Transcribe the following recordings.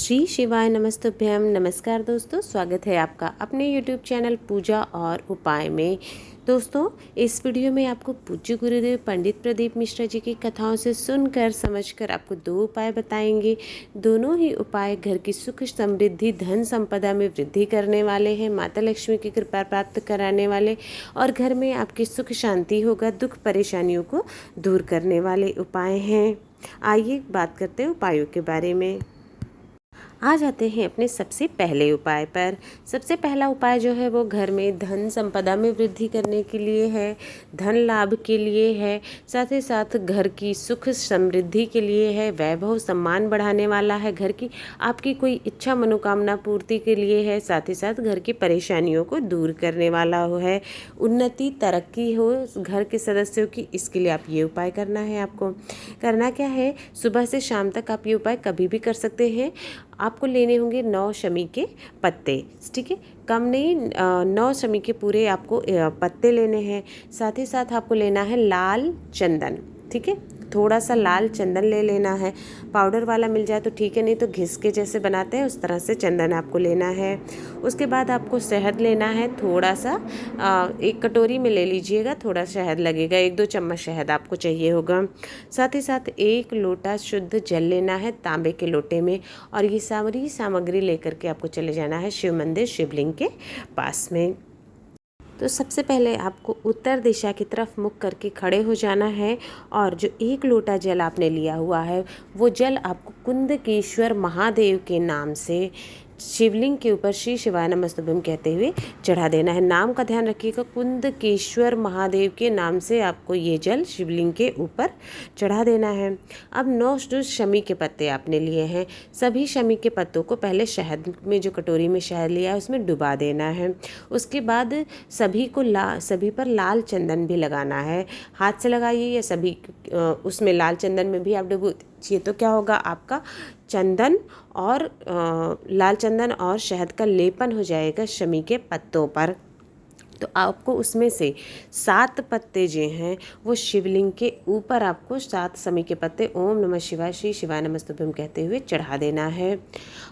श्री शिवाय नमस्तुभ्यम। नमस्कार दोस्तों, स्वागत है आपका अपने YouTube चैनल पूजा और उपाय में। दोस्तों, इस वीडियो में आपको पूज्य गुरुदेव पंडित प्रदीप मिश्रा जी की कथाओं से सुनकर समझकर आपको 2 उपाय बताएंगे। दोनों ही उपाय घर की सुख समृद्धि धन संपदा में वृद्धि करने वाले हैं, माता लक्ष्मी की कृपा प्राप्त कराने वाले और घर में आपकी सुख शांति होगा, दुख परेशानियों को दूर करने वाले उपाय हैं। आइए बात करते हैं उपायों के बारे में। आ जाते हैं अपने सबसे पहले उपाय पर। सबसे पहला उपाय जो है वो घर में धन संपदा में वृद्धि करने के लिए है, धन लाभ के लिए है, साथ ही साथ घर की सुख समृद्धि के लिए है, वैभव सम्मान बढ़ाने वाला है, घर की आपकी कोई इच्छा मनोकामना पूर्ति के लिए है, साथ ही साथ घर की परेशानियों को दूर करने वाला है, उन्नति तरक्की हो घर के सदस्यों की। इसके लिए आप ये उपाय करना है। आपको करना क्या है, सुबह से शाम तक आप ये उपाय कभी भी कर सकते हैं। आपको लेने होंगे 9 शमी के पत्ते, ठीक है, कम नहीं, 9 शमी के पूरे आपको पत्ते लेने हैं। साथ ही साथ आपको लेना है लाल चंदन, ठीक है, थोड़ा सा लाल चंदन ले लेना है। पाउडर वाला मिल जाए तो ठीक है, नहीं तो घिस के जैसे बनाते हैं उस तरह से चंदन आपको लेना है। उसके बाद आपको शहद लेना है, थोड़ा सा 1 कटोरी में ले लीजिएगा, थोड़ा शहद लगेगा, 1-2 चम्मच शहद आपको चाहिए होगा। साथ ही साथ 1 लोटा शुद्ध जल लेना है तांबे के लोटे में, और ये सारी सामग्री लेकर के आपको चले जाना है शिव मंदिर शिवलिंग के पास में। तो सबसे पहले आपको उत्तर दिशा की तरफ मुख करके खड़े हो जाना है, और जो 1 लोटा जल आपने लिया हुआ है वो जल आपको कुंदकेश्वर महादेव के नाम से शिवलिंग के ऊपर श्री शिवाय नमस्तुभ्यम कहते हुए चढ़ा देना है। नाम का ध्यान रखिएगा, कुंदकेश्वर महादेव के नाम से आपको ये जल शिवलिंग के ऊपर चढ़ा देना है। अब 9 जो शमी के पत्ते आपने लिए हैं, सभी शमी के पत्तों को पहले शहद में, जो कटोरी में शहद लिया है उसमें डुबा देना है। उसके बाद सभी पर लाल चंदन भी लगाना है। हाथ से लगाइए या सभी उसमें लाल चंदन में भी आप डुबो दीजिए, तो क्या होगा, आपका चंदन और लाल चंदन और शहद का लेपन हो जाएगा शमी के पत्तों पर। तो आपको उसमें से 7 पत्ते जो हैं वो शिवलिंग के ऊपर आपको 7 शमी के पत्ते ओम नमः शिवाय श्री शिवाय नमस्तुभ्यम कहते हुए चढ़ा देना है।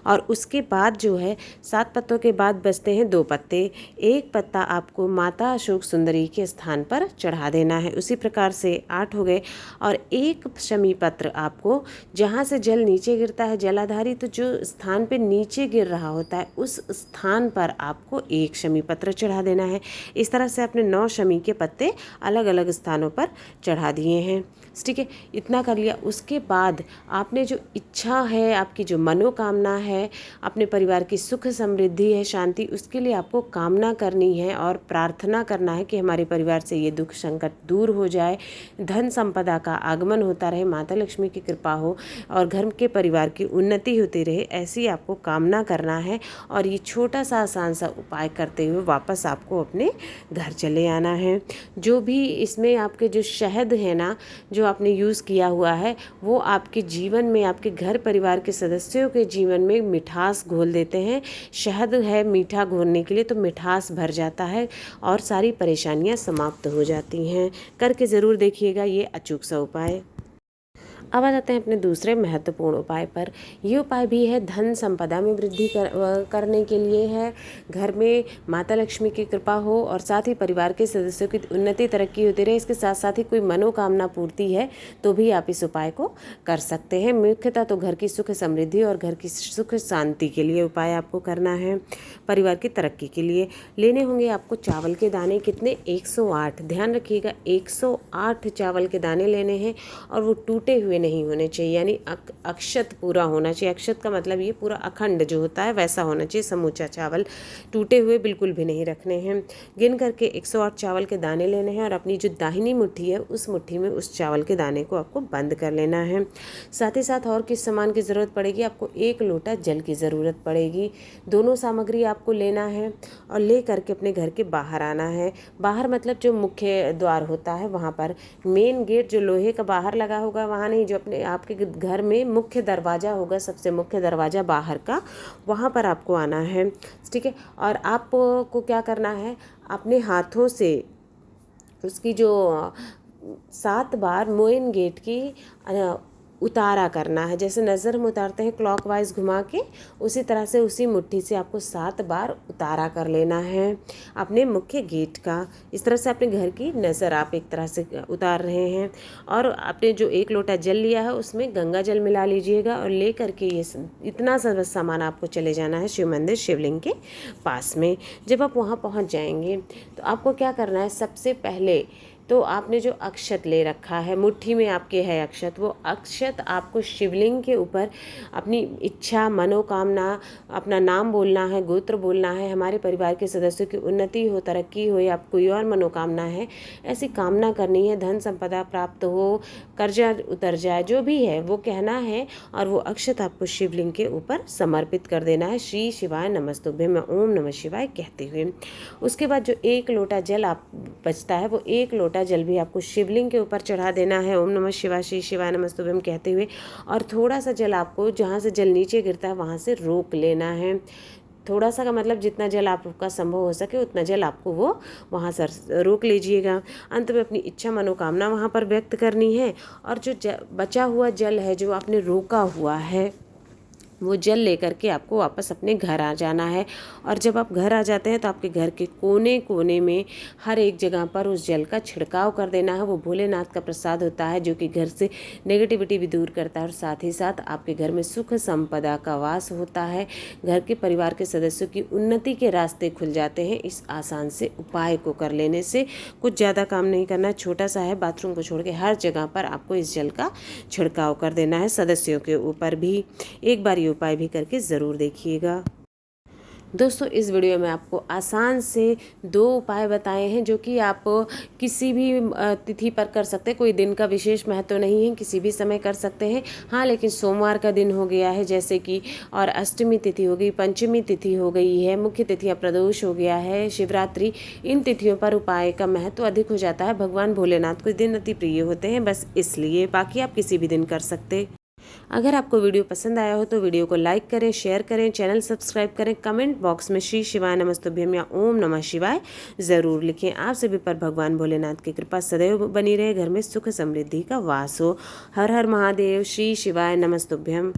और उसके बाद जो है 7 पत्तों के बाद बचते हैं 2 पत्ते। 1 पत्ता आपको माता अशोक सुंदरी के स्थान पर चढ़ा देना है। उसी प्रकार से 8 हो गए। और 1 शमी पत्र आपको जहाँ से जल नीचे गिरता है जलाधारी, तो जो स्थान पे नीचे गिर रहा होता है उस स्थान पर आपको 1 शमी पत्र चढ़ा देना है। इस तरह से आपने 9 शमी के पत्ते अलग अलग स्थानों पर चढ़ा दिए हैं, ठीक है। इतना कर लिया। उसके बाद आपने जो इच्छा है, आपकी जो मनोकामना है, अपने परिवार की सुख समृद्धि है, शांति, उसके लिए आपको कामना करनी है और प्रार्थना करना है कि हमारे परिवार से ये दुख संकट दूर हो जाए, धन संपदा का आगमन होता रहे, माता लक्ष्मी की कृपा हो और घर के परिवार की उन्नति होती रहे, ऐसी आपको कामना करना है। और ये छोटा सा आसान सा उपाय करते हुए वापस आपको अपने घर चले आना है। जो भी इसमें आपके जो शहद है ना, जो आपने यूज़ किया हुआ है, वो आपके जीवन में, आपके घर परिवार के सदस्यों के जीवन में मिठास घोल देते हैं। शहद है मीठा घोलने के लिए, तो मिठास भर जाता है और सारी परेशानियां समाप्त हो जाती हैं। करके ज़रूर देखिएगा ये अचूक सा उपाय। अब आ जाते हैं अपने दूसरे महत्वपूर्ण उपाय पर। ये उपाय भी है धन संपदा में वृद्धि करने के लिए है, घर में माता लक्ष्मी की कृपा हो और साथ ही परिवार के सदस्यों की उन्नति तरक्की होती रहे। इसके साथ साथ ही कोई मनोकामना पूर्ति है तो भी आप इस उपाय को कर सकते हैं। मुख्यतः तो घर की सुख समृद्धि और घर की सुख शांति के लिए उपाय आपको करना है। परिवार की तरक्की के लिए लेने होंगे आपको चावल के दाने, कितने, 108, ध्यान रखिएगा, 108 चावल के दाने लेने हैं। और वो टूटे हुए नहीं होने चाहिए, यानी अक्षत पूरा होना चाहिए। अक्षत का मतलब ये पूरा अखंड जो होता है वैसा होना चाहिए, समूचा चावल, टूटे हुए बिल्कुल भी नहीं रखने हैं। गिन करके 108 चावल के दाने लेने हैं और अपनी जो दाहिनी मुट्ठी है उस मुट्ठी में उस चावल के दाने को आपको बंद कर लेना है। साथ ही साथ और किस सामान की ज़रूरत पड़ेगी, आपको 1 लोटा जल की ज़रूरत पड़ेगी। दोनों सामग्री आपको लेना है और ले करके अपने घर के बाहर आना है। बाहर मतलब जो मुख्य द्वार होता है वहाँ पर, मेन गेट जो लोहे का बाहर लगा होगा वहाँ नहीं, जो अपने आपके घर में मुख्य दरवाज़ा होगा, सबसे मुख्य दरवाज़ा बाहर का, वहाँ पर आपको आना है, ठीक है। और आपको क्या करना है, अपने हाथों से उसकी जो 7 बार मेन गेट की उतारा करना है। जैसे नज़र हम उतारते हैं क्लॉकवाइज घुमा के, उसी तरह से उसी मुट्ठी से आपको 7 बार उतारा कर लेना है अपने मुख्य गेट का। इस तरह से अपने घर की नज़र आप एक तरह से उतार रहे हैं। और आपने जो 1 लोटा जल लिया है उसमें गंगा जल मिला लीजिएगा और ले करके ये इतना सा बस सामान आपको चले जाना है शिव मंदिर शिवलिंग के पास में। जब आप वहाँ पहुँच जाएंगे तो आपको क्या करना है, सबसे पहले तो आपने जो अक्षत ले रखा है, मुट्ठी में आपके है अक्षत, वो अक्षत आपको शिवलिंग के ऊपर अपनी इच्छा, मनोकामना, अपना नाम बोलना है, गोत्र बोलना है, हमारे परिवार के सदस्यों की उन्नति हो, तरक्की हो, या कोई और मनोकामना है, ऐसी कामना करनी है, धन संपदा प्राप्त हो, कर्जा उतर जाए, जो भी है वो कहना है। और वो अक्षत आपको शिवलिंग के ऊपर समर्पित कर देना है श्री शिवाय नमस्तुभ्यम में ओम नमः शिवाय कहते हुए। उसके बाद जो 1 लोटा जल आप बचता है, वो 1 लोटा जल भी आपको शिवलिंग के ऊपर चढ़ा देना है ओम नमः शिवाय श्री शिवाय नमस्तुभ्यम कहते हुए। और थोड़ा सा जल आपको जहाँ से जल नीचे गिरता है वहाँ से रोक लेना है। थोड़ा सा का मतलब जितना जल आपका संभव हो सके उतना जल आपको वो वहाँ से रोक लीजिएगा। अंत में अपनी इच्छा मनोकामना वहाँ पर व्यक्त करनी है। और जो बचा हुआ जल है जो आपने रोका हुआ है, वो जल लेकर के आपको वापस अपने घर आ जाना है। और जब आप घर आ जाते हैं तो आपके घर के कोने कोने में हर एक जगह पर उस जल का छिड़काव कर देना है। वो भोलेनाथ का प्रसाद होता है जो कि घर से नेगेटिविटी भी दूर करता है और साथ ही साथ आपके घर में सुख संपदा का वास होता है। घर के परिवार के सदस्यों की उन्नति के रास्ते खुल जाते हैं इस आसान से उपाय को कर लेने से। कुछ ज़्यादा काम नहीं करना, छोटा सा है, बाथरूम को छोड़ के हर जगह पर आपको इस जल का छिड़काव कर देना है, सदस्यों के ऊपर भी। एक बार उपाय भी करके ज़रूर देखिएगा। दोस्तों इस वीडियो में आपको आसान से 2 उपाय बताए हैं जो कि आप किसी भी तिथि पर कर सकते हैं। कोई दिन का विशेष महत्व नहीं है, किसी भी समय कर सकते हैं। हाँ, लेकिन सोमवार का दिन हो गया है जैसे कि, और अष्टमी तिथि हो गई, पंचमी तिथि हो गई है, मुख्य तिथियाँ प्रदोष हो गया है, शिवरात्रि, इन तिथियों पर उपाय का महत्व अधिक हो जाता है। भगवान भोलेनाथ को दिन अति प्रिय होते हैं, बस इसलिए। बाकी आप किसी भी दिन कर सकते। अगर आपको वीडियो पसंद आया हो तो वीडियो को लाइक करें, शेयर करें, चैनल सब्सक्राइब करें, कमेंट बॉक्स में श्री शिवाय नमस्तुभ्यम या ओम नमः शिवाय ज़रूर लिखें। आप सभी पर भगवान भोलेनाथ की कृपा सदैव बनी रहे, घर में सुख समृद्धि का वास हो। हर हर महादेव, श्री शिवाय नमस्तुभ्यम।